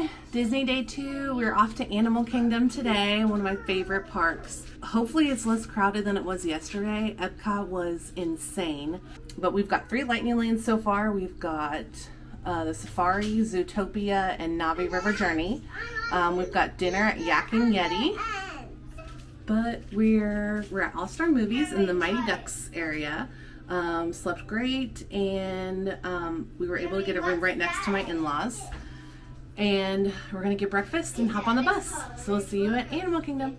morning, Disney Day 2. We're off to Animal Kingdom today, one of my favorite parks. Hopefully it's less crowded than it was yesterday. Epcot was insane. But we've got 3 lightning lanes so far. We've got the Safari, Zootopia, and Navi River Journey. We've got dinner at Yak and Yeti. But we're at All Star Movies in the Mighty Ducks area. Slept great, and we were able to get a room right next to my in-laws. And we're gonna get breakfast and hop on the bus. So we'll see you at Animal Kingdom.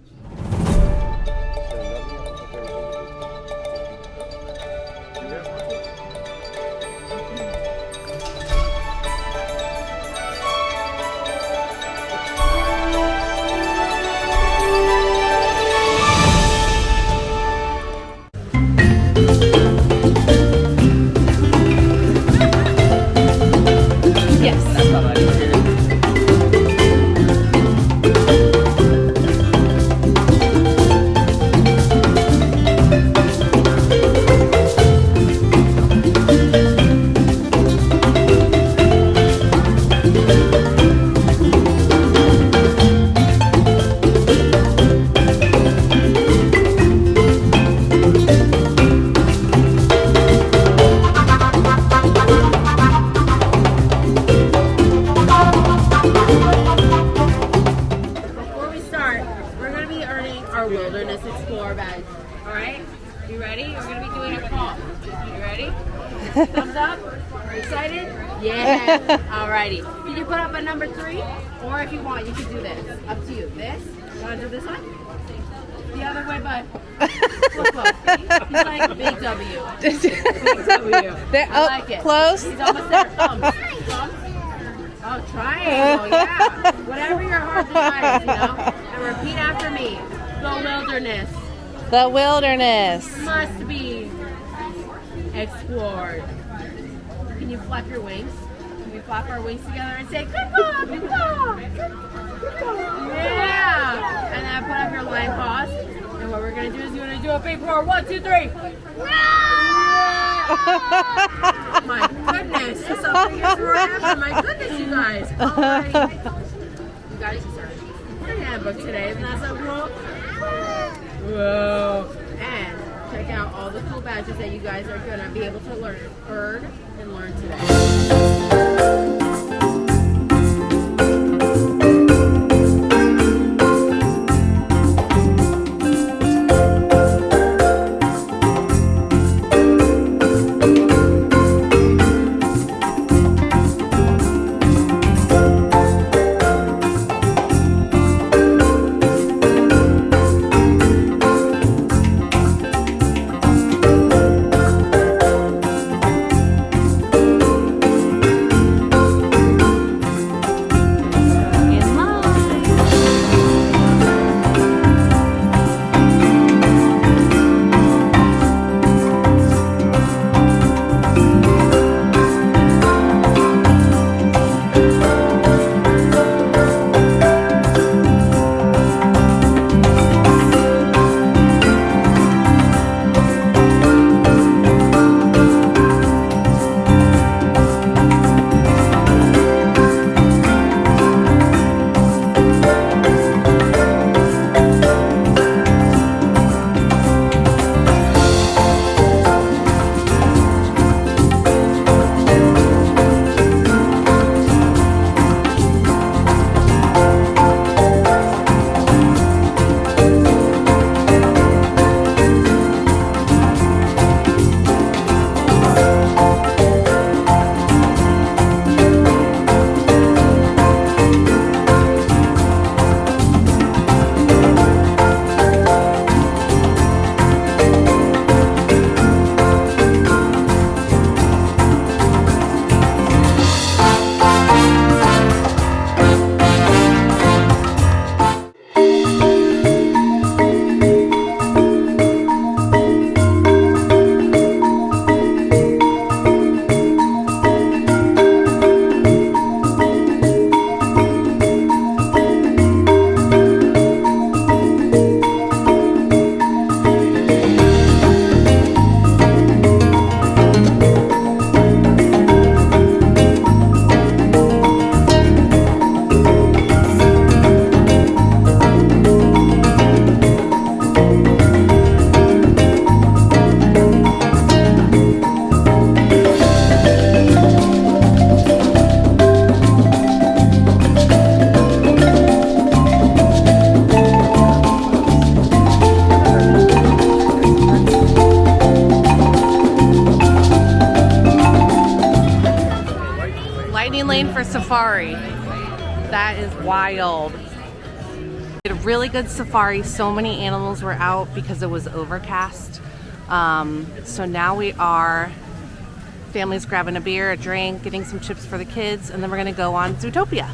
Thumbs up? Excited? Yeah. Alrighty. Can you put up a number 3? Or if you want, you can do this. Up to you. This? You want to do this one? The other way, bud. Look, look. He's like big W. Big W. I like it. Close. He's almost there. Thumbs. Thumbs. Oh, triangle. Yeah. Whatever your heart desires, you know? And repeat after me. The wilderness. The wilderness Must be explored. Can you flap your wings? Can we flap our wings together and say, good ball, good ball, good ball. Yeah! And then put up your lion paws. And what we're going to do is you're going to do a big roar. 1, 2, 3. My goodness. This is the biggest roar ever. My goodness, you guys. All right. You guys are in handbook today. Isn't that so cool? Whoa. And check out all the cool badges that you guys are going to be able to earn and learn today. safari. That is wild. Did a really good safari. So many animals were out because it was overcast. So now we are, family's grabbing a beer, a drink, getting some chips for the kids, and then we're gonna go on Zootopia.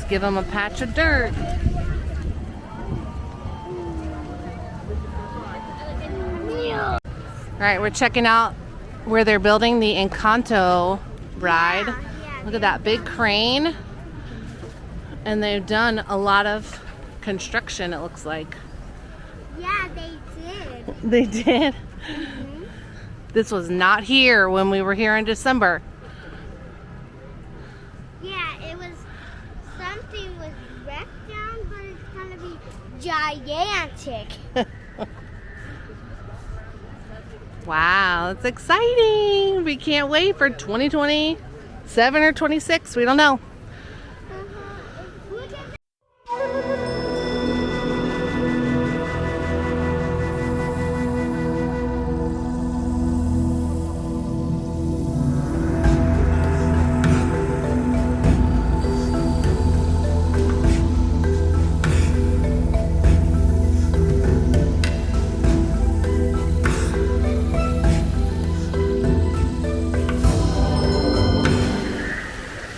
Give them a patch of dirt. All right, we're checking out where they're building the Encanto ride. Look at that big crane. And they've done a lot of construction, it looks like. Yeah, they did. They did? Mm-hmm. This was not here when we were here in December. Yeah, it was, something was wrecked down, but it's gonna be gigantic. Wow, it's exciting. We can't wait for 2027 or 26. We don't know. Look at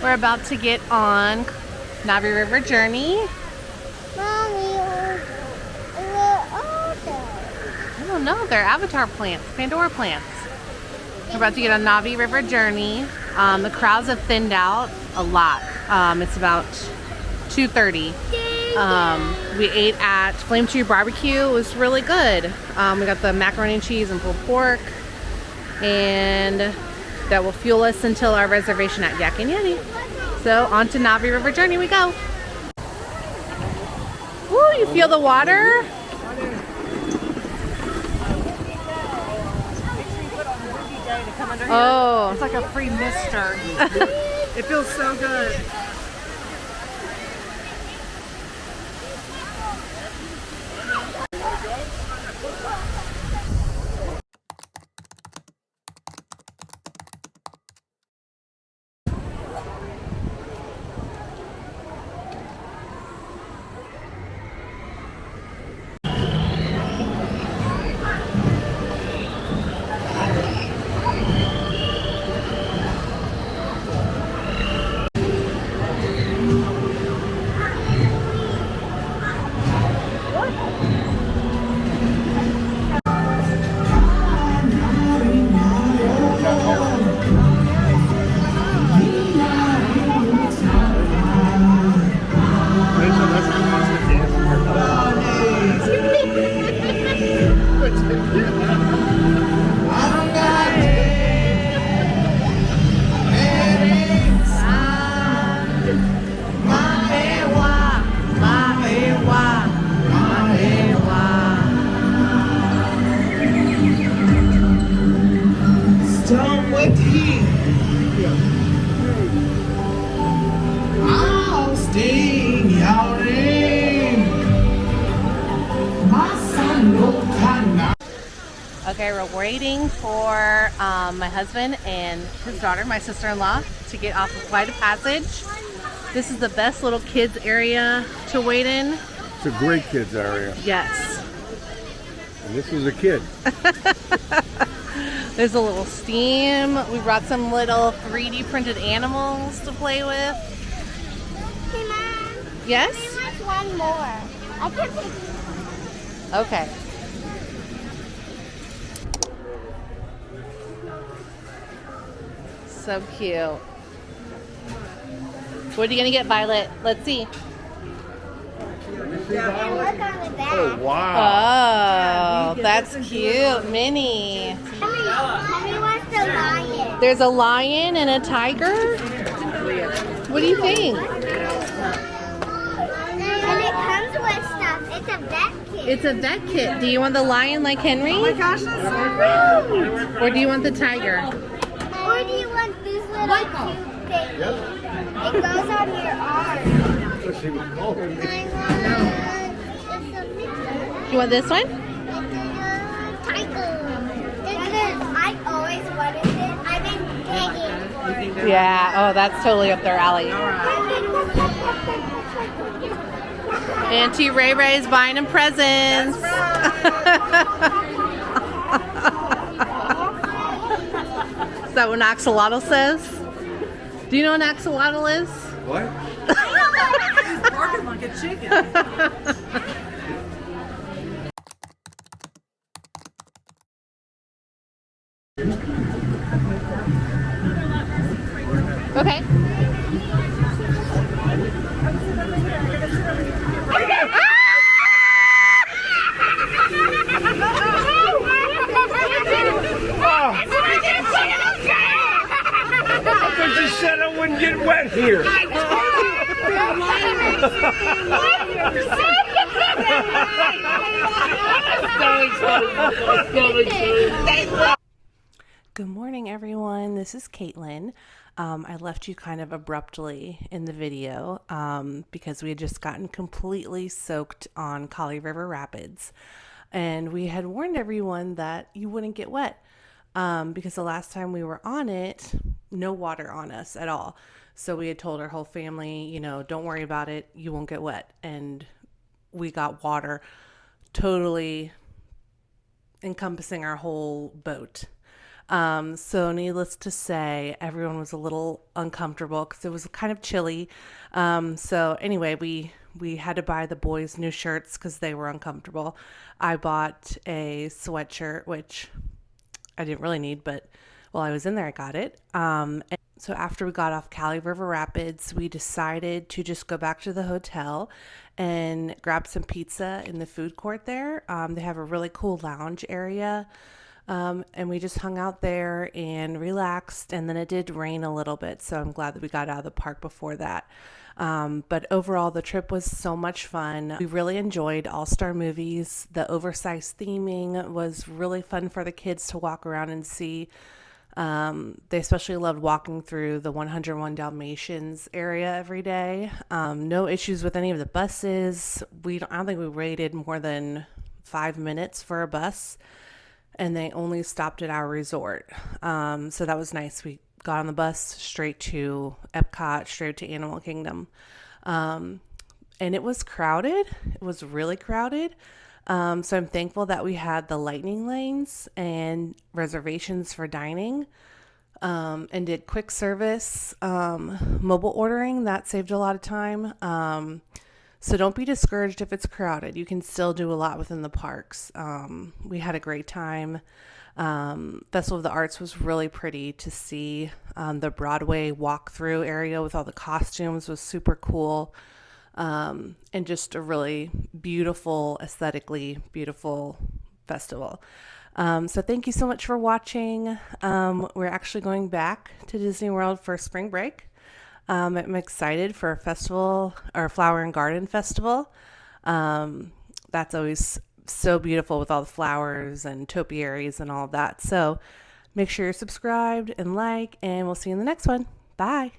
We're about to get on Navi River Journey. Mommy, I don't know, they're avatar plants, Pandora plants. We're about to get on Navi River Journey. The crowds have thinned out a lot. It's about 2:30. We ate at Flame Tree Barbecue. It was really good. We got the macaroni and cheese and pulled pork, and that will fuel us until our reservation at Yak and Yeti. So on to Navi River Journey we go. Woo, you feel the water? Oh, It's like a free mister. It feels so good. with him. I'll stay in your name. My son looked at. Okay, we're waiting for my husband and his daughter, my sister-in-law, to get off of Flight of Passage. This is the best little kids area to wait in. It's a great kids area. Yes. And this is a kid. There's a little steam. We brought some little 3D printed animals to play with. Hey, Mom. Yes? We want one more. I can pick. Okay. So cute. What are you gonna get, Violet? Let's see. And look on the back. Oh, wow. Oh, that's cute. Minnie. Mommy wants the lion. There's a lion and a tiger? What do you think? And it comes with stuff. It's a vet kit. It's a vet kit. Do you want the lion like Henry? Oh my gosh, that's so great. Or do you want the tiger? Or do you want this little cute thing? It goes on your arm. That's what she was calling me. I You want this one? want tiger. I always wanted it. I've been begging. Yeah. Oh, that's totally up their alley. Auntie Ray Ray's buying them presents. Is that what an axolotl says? Do you know what an axolotl is? What? He's barking like a chicken. Okay. I thought you said I wouldn't get wet here. Good morning, everyone. This is Caitlin. I left you kind of abruptly in the video because we had just gotten completely soaked on Kali River Rapids. And we had warned everyone that you wouldn't get wet because the last time we were on it, no water on us at all. So we had told our whole family, you know, don't worry about it. You won't get wet. And we got water totally encompassing our whole boat. So needless to say, everyone was a little uncomfortable because it was kind of chilly. So anyway, we had to buy the boys new shirts because they were uncomfortable. I bought a sweatshirt, which I didn't really need, but while I was in there, I got it. And so after we got off Kali River Rapids, we decided to just go back to the hotel and grab some pizza in the food court there. They have a really cool lounge area. And we just hung out there and relaxed, and then it did rain a little bit, so I'm glad that we got out of the park before that. But overall, the trip was so much fun. We really enjoyed All-Star Movies. The oversized theming was really fun for the kids to walk around and see. They especially loved walking through the 101 Dalmatians area every day. No issues with any of the buses. I don't think we waited more than 5 minutes for a bus, and they only stopped at our resort. So that was nice. We got on the bus straight to Epcot, straight to Animal Kingdom. And it was crowded. It was really crowded. So I'm thankful that we had the lightning lanes and reservations for dining, and did quick service, mobile ordering. That saved a lot of time. So don't be discouraged if it's crowded. You can still do a lot within the parks. We had a great time. Festival of the Arts was really pretty to see. The Broadway walkthrough area with all the costumes was super cool. And just a really beautiful, aesthetically beautiful festival. So thank you so much for watching. We're actually going back to Disney World for spring break. I'm excited for a festival, or Flower and Garden Festival. That's always so beautiful with all the flowers and topiaries and all of that. So Make sure you're subscribed and like, and we'll see you in the next one. Bye.